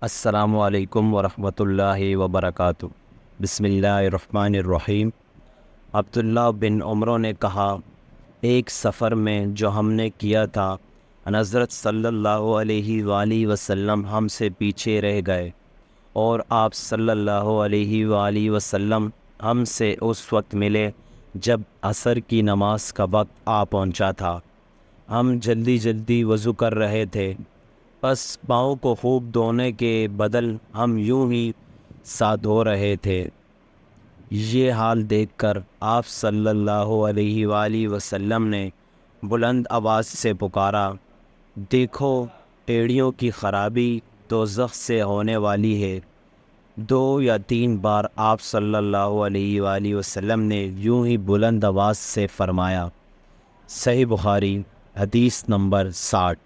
अस्सलामु अलैकुम वरहमतुल्लाहि वबरकातुहू। बिस्मिल्लाहिर्रहमानिर्रहीम। अब्दुल्लाह बिन उमर ने कहा, एक सफ़र में जो हमने किया था, हज़रत सल्लल्लाहु अलैहि वसल्लम हमसे पीछे रह गए और आप सल्लल्लाहु अलैहि वसल्लम हमसे उस वक्त मिले जब असर की नमाज का वक्त आ पहुंचा था। हम जल्दी जल्दी वज़ू कर रहे थे, बस पाँव को खूब धोने के बदल हम यूं ही सा धो रहे थे। ये हाल देखकर आप सल्लल्लाहु अलैहि वसल्लम ने बुलंद आवाज़ से पुकारा, देखो, टेड़ियों की ख़राबी दोज़ख से होने वाली है। 2 या 3 बार आप सल्लल्लाहु अलैहि वसल्लम ने यूं ही बुलंद आवाज़ से फ़रमाया। सही बुखारी हदीस नंबर 60।